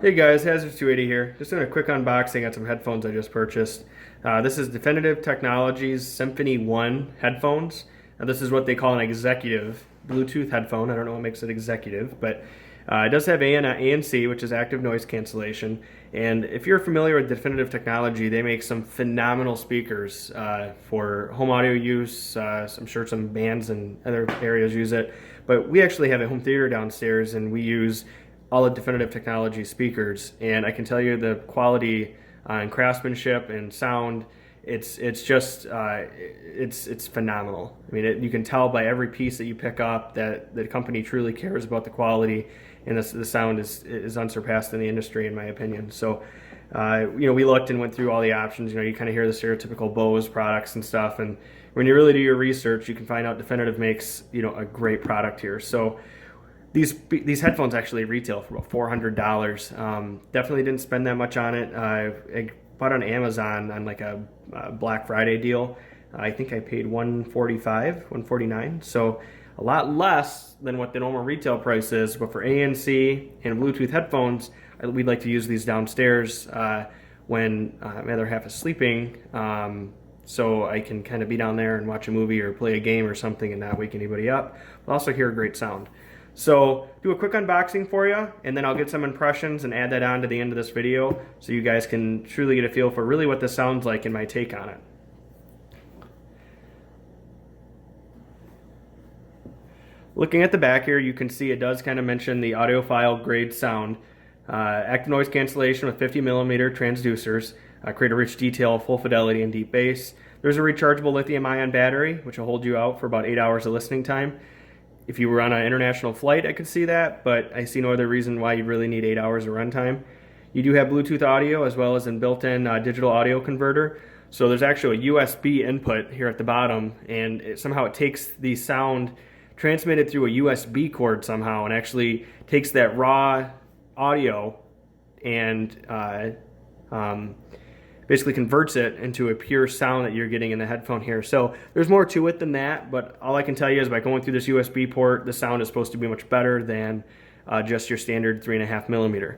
Hey guys, Hazard280 here. Just doing a quick unboxing on some headphones I just purchased. This is Definitive Technologies Symphony 1 headphones. Now this is what they call an executive Bluetooth headphone. I don't know what makes it executive, but it does have ANC, which is active noise cancellation. And if you're familiar with Definitive Technology, they make some phenomenal speakers for home audio use. I'm sure some bands and other areas use it. But we actually have a home theater downstairs, and we use all the Definitive Technology speakers, and I can tell you the quality and craftsmanship and sound, it's just it's phenomenal. I mean, you can tell by every piece that you pick up that the company truly cares about the quality, and the sound is unsurpassed in the industry, in my opinion. So we looked and went through all the options. You kind of hear the stereotypical Bose products and stuff, and when you really do your research, you can find out Definitive makes a great product here. So these headphones actually retail for about $400. Definitely didn't spend that much on it. I bought on Amazon on like a Black Friday deal. I think I paid $145, $149. So a lot less than what the normal retail price is. But for ANC and Bluetooth headphones, we'd like to use these downstairs when my other half is sleeping. So I can kind of be down there and watch a movie or play a game or something and not wake anybody up, but also hear a great sound. So do a quick unboxing for you, and then I'll get some impressions and add that on to the end of this video so you guys can truly get a feel for really what this sounds like and my take on it. Looking at the back here, you can see it does kind of mention the audiophile grade sound. Active noise cancellation with 50mm transducers. Create a rich detail, full fidelity, and deep bass. There's a rechargeable lithium-ion battery, which will hold you out for about 8 hours of listening time. If you were on an international flight, I could see that, but I see no other reason why you'd really need 8 hours of runtime. You do have Bluetooth audio as well as a built-in digital audio converter. So there's actually a USB input here at the bottom, and somehow it takes the sound transmitted through a USB cord somehow and actually takes that raw audio and basically converts it into a pure sound that you're getting in the headphone here. So there's more to it than that, but all I can tell you is by going through this USB port, the sound is supposed to be much better than just your standard 3.5mm.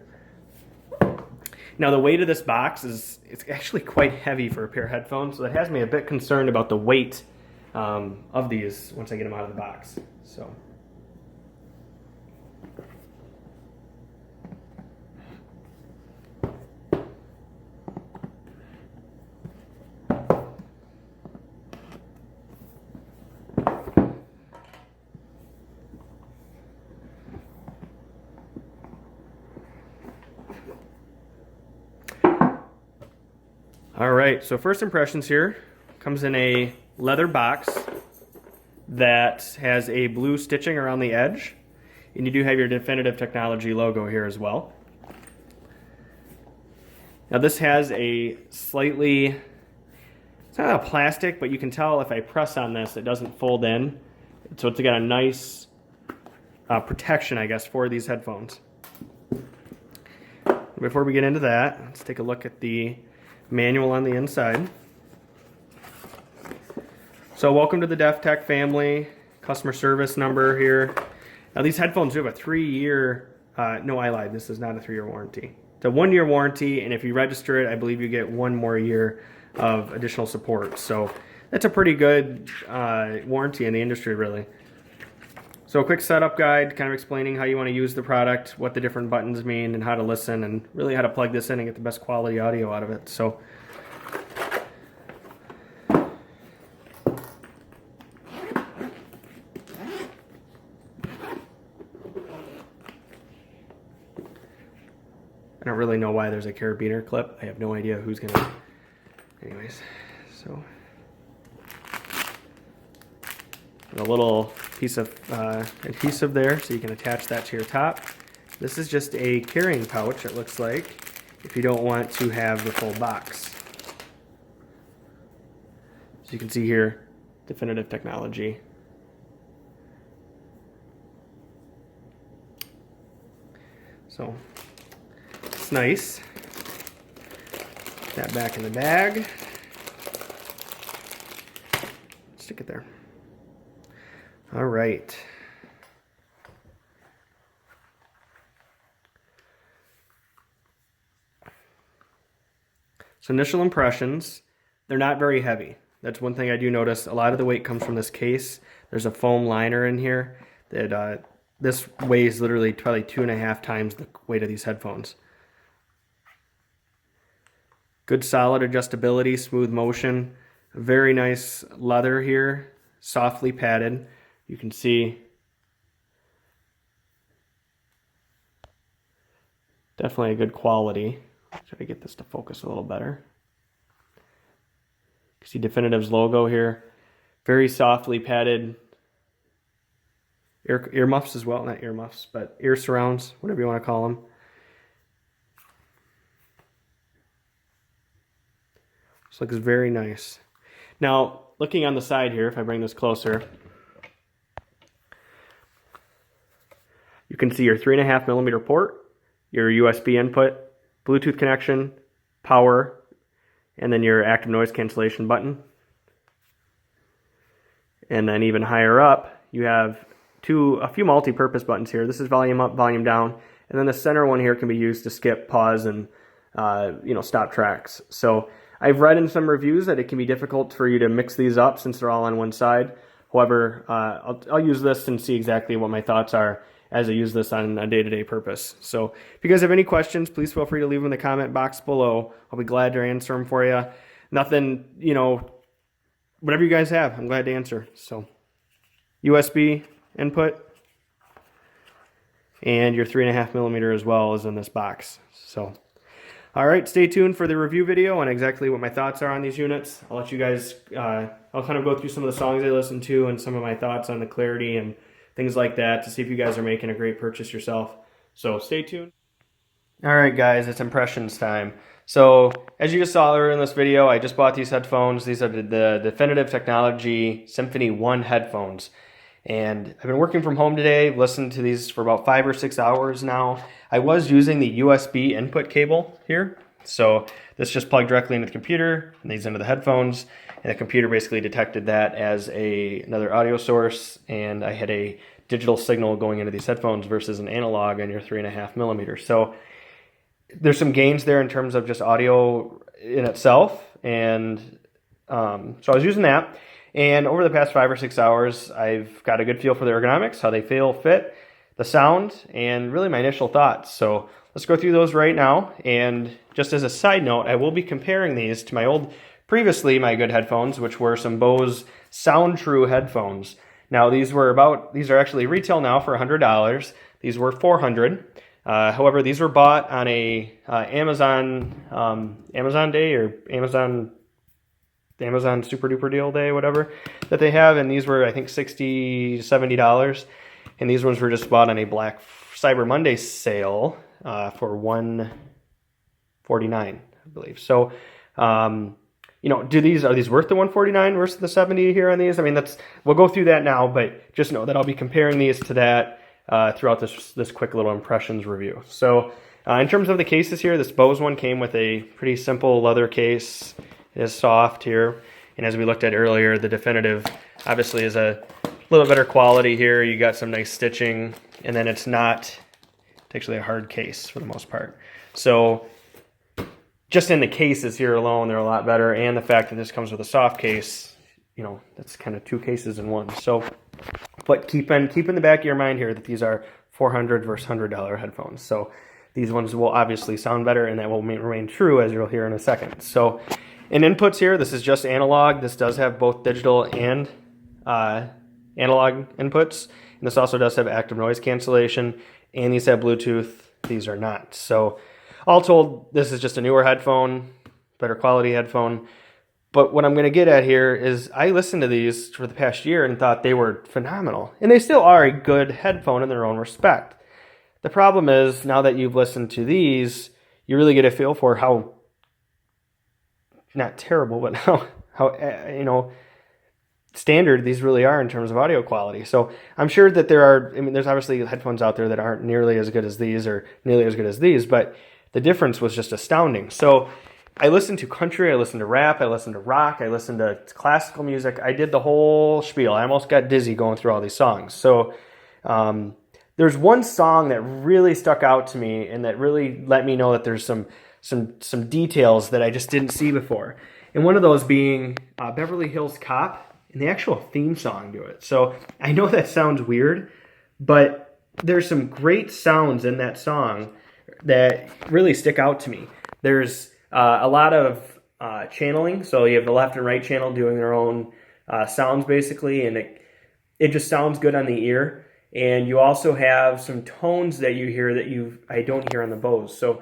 Now the weight of this box it's actually quite heavy for a pair of headphones, so that has me a bit concerned about the weight of these once I get them out of the box. So. All right, so first impressions here. Comes in a leather box that has a blue stitching around the edge, and you do have your Definitive Technology logo here as well. Now this has a slightly, it's not a plastic, but you can tell if I press on this, it doesn't fold in. So it's got a nice protection, I guess, for these headphones. Before we get into that, let's take a look at the manual on the inside. So welcome to the DefTech family. Customer service number here. Now these headphones do have a 3-year, no, I lied, this is not a 3-year warranty. It's a 1-year warranty, and if you register it, I believe you get 1 more year of additional support. So that's a pretty good warranty in the industry, really. So a quick setup guide, kind of explaining how you want to use the product, what the different buttons mean, and how to listen, and really how to plug this in and get the best quality audio out of it. So I don't really know why there's a carabiner clip. I have no idea who's gonna. Anyways, so a little piece of adhesive there so you can attach that to your top. This is just a carrying pouch, it looks like, if you don't want to have the full box. So you can see here, Definitive Technology. So it's nice. Put that back in the bag. Stick it there. All right. So initial impressions, they're not very heavy. That's one thing I do notice. A lot of the weight comes from this case. There's a foam liner in here that this weighs literally probably 2.5 times the weight of these headphones. Good solid adjustability, smooth motion. Very nice leather here, softly padded. You can see definitely a good quality. Try to get this to focus a little better. You see Definitive's logo here. Very softly padded ear muffs as well. Not ear muffs, but ear surrounds, whatever you want to call them. This looks very nice. Now, looking on the side here, if I bring this closer, you can see your 3.5mm port, your USB input, Bluetooth connection, power, and then your active noise cancellation button. And then even higher up, you have a few multi-purpose buttons here. This is volume up, volume down, and then the center one here can be used to skip, pause, and stop tracks. So I've read in some reviews that it can be difficult for you to mix these up since they're all on one side. However, I'll use this and see exactly what my thoughts are as I use this on a day-to-day purpose. So if you guys have any questions, please feel free to leave them in the comment box below. I'll be glad to answer them for you. Nothing, whatever you guys have, I'm glad to answer. So USB input and your 3.5mm as well is in this box. So all right, stay tuned for the review video on exactly what my thoughts are on these units. I'll let you guys, I'll kind of go through some of the songs I listen to and some of my thoughts on the clarity and things like that to see if you guys are making a great purchase yourself. So stay tuned. All right, guys, it's impressions time. So as you just saw earlier in this video, I just bought these headphones. These are the Definitive Technology Symphony 1 headphones. And I've been working from home today, listened to these for about 5 or 6 hours now. I was using the USB input cable here. So this just plugged directly into the computer and these into the headphones. And the computer basically detected that as another audio source. And I had a digital signal going into these headphones versus an analog on your 3.5mm. So there's some gains there in terms of just audio in itself. And so I was using that. And over the past 5 or 6 hours, I've got a good feel for the ergonomics, how they feel, fit, the sound, and really my initial thoughts. So let's go through those right now. And just as a side note, I will be comparing these to previously my good headphones, which were some Bose Sound True headphones. Now these are actually retail now for $100. These were $400. However, these were bought on a Amazon Day or Amazon Super Duper Deal Day, whatever, that they have. And these were, I think, $60, $70. And these ones were just bought on a Black Cyber Monday sale for $149, I believe. So, are these worth the $149 versus the $70 here on these? I mean, we'll go through that now, but just know that I'll be comparing these to that throughout this quick little impressions review. So, in terms of the cases here, this Bose one came with a pretty simple leather case. It is soft here, and as we looked at earlier, the Definitive obviously is a little better quality here. You got some nice stitching, and then it's actually a hard case for the most part. So just in the cases here alone, they're a lot better, and the fact that this comes with a soft case, that's kind of 2 cases in one. So, but keep in the back of your mind here that these are $400 versus $100 headphones. So these ones will obviously sound better, and that will remain true, as you'll hear in a second. So in inputs here, this is just analog. This does have both digital and analog inputs. And this also does have active noise cancellation, and these have Bluetooth. These are not. So all told, this is just a newer headphone, better quality headphone. But what I'm going to get at here is I listened to these for the past year and thought they were phenomenal. And they still are a good headphone in their own respect. The problem is, now that you've listened to these, you really get a feel for how, not terrible, but how standard these really are in terms of audio quality. So I'm sure that there's obviously headphones out there that aren't nearly as good as these or nearly as good as these, but the difference was just astounding. So I listened to country, I listened to rap, I listened to rock, I listened to classical music. I did the whole spiel. I almost got dizzy going through all these songs. So there's one song that really stuck out to me and that really let me know that there's some some details that I just didn't see before. And one of those being Beverly Hills Cop and the actual theme song to it. So I know that sounds weird, but there's some great sounds in that song that really stick out to me. There's a lot of channeling. So you have the left and right channel doing their own sounds basically, and it just sounds good on the ear. And you also have some tones that you hear that I don't hear on the Bose. So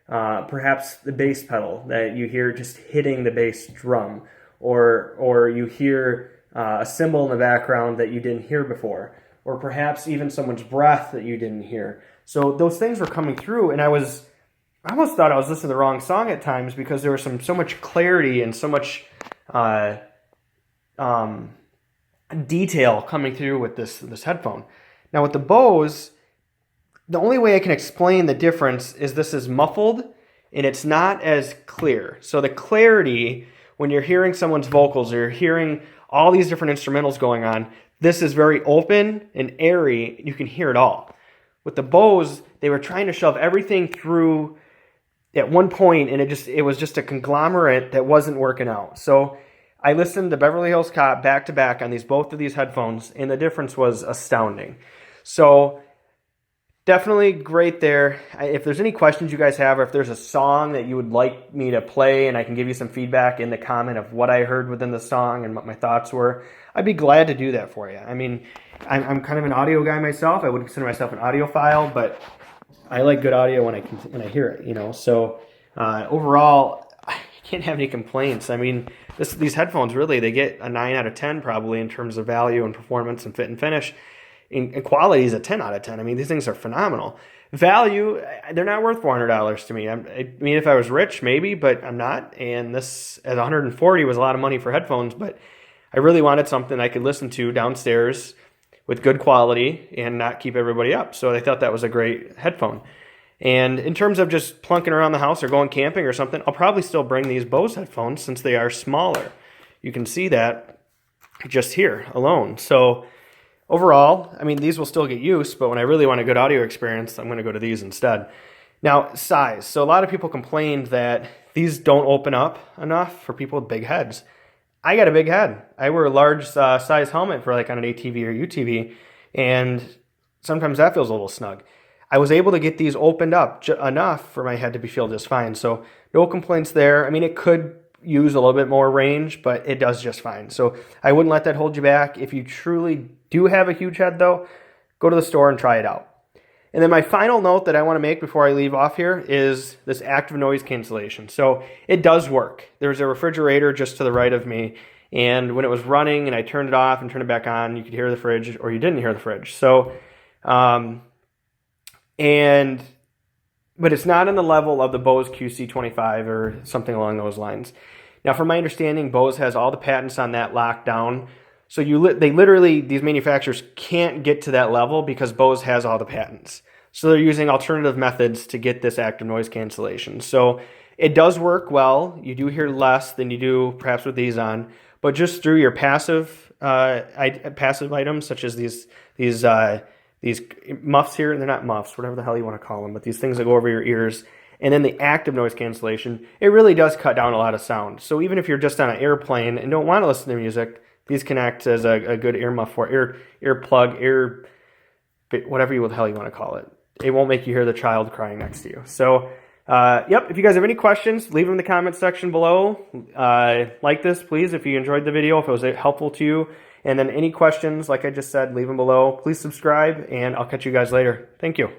perhaps the bass pedal that you hear just hitting the bass drum, or you hear a cymbal in the background that you didn't hear before, or perhaps even someone's breath that you didn't hear. So those things were coming through, and I almost thought I was listening to the wrong song at times because there was so much clarity and so much detail coming through with this headphone. Now with the Bose, the only way I can explain the difference is this is muffled and it's not as clear. So the clarity, when you're hearing someone's vocals or you're hearing all these different instrumentals going on, this is very open and airy. You can hear it all. With the Bose, they were trying to shove everything through at one point, and it was just a conglomerate that wasn't working out. So I listened to Beverly Hills Cop back to back on both of these headphones, and the difference was astounding. So definitely great there. If there's any questions you guys have, or if there's a song that you would like me to play and I can give you some feedback in the comment of what I heard within the song and what my thoughts were, I'd be glad to do that for you. I mean, I'm kind of an audio guy myself. I wouldn't consider myself an audiophile, but I like good audio when I hear it, you know. So overall, I can't have any complaints. I mean, these headphones really, they get a 9 out of 10 probably in terms of value and performance and fit and finish. And quality is a 10 out of 10. I mean, these things are phenomenal. Value, they're not worth $400 to me. I mean, if I was rich, maybe, but I'm not. And this at $140 was a lot of money for headphones, but I really wanted something I could listen to downstairs with good quality and not keep everybody up. So I thought that was a great headphone. And in terms of just plunking around the house or going camping or something, I'll probably still bring these Bose headphones since they are smaller. You can see that just here alone. So overall, I mean, these will still get use, but when I really want a good audio experience, I'm going to go to these instead. Now, size. So a lot of people complained that these don't open up enough for people with big heads. I got a big head. I wear a large size helmet for like on an ATV or UTV, and sometimes that feels a little snug. I was able to get these opened up enough for my head to feel just fine. So no complaints there. I mean, it could use a little bit more range, but it does just fine. So I wouldn't let that hold you back. If you truly do have a huge head though, go to the store and try it out. And then my final note that I want to make before I leave off here is this active noise cancellation. So it does work. There's a refrigerator just to the right of me, and when it was running and I turned it off and turned it back on, you could hear the fridge or you didn't hear the fridge. So, but it's not on the level of the Bose QC25 or something along those lines. Now, from my understanding, Bose has all the patents on that locked down. So they literally, these manufacturers can't get to that level because Bose has all the patents. So they're using alternative methods to get this active noise cancellation. So it does work well. You do hear less than you do perhaps with these on, but just through your passive items such as these muffs here. They're not muffs, whatever the hell you want to call them, but these things that go over your ears. And then the active noise cancellation, it really does cut down a lot of sound. So even if you're just on an airplane and don't want to listen to music, these can act as a good ear muff or earplug, whatever the hell you want to call it. It won't make you hear the child crying next to you. So, if you guys have any questions, leave them in the comments section below. Like this, please, if you enjoyed the video, if it was helpful to you. And then any questions, like I just said, leave them below. Please subscribe, and I'll catch you guys later. Thank you.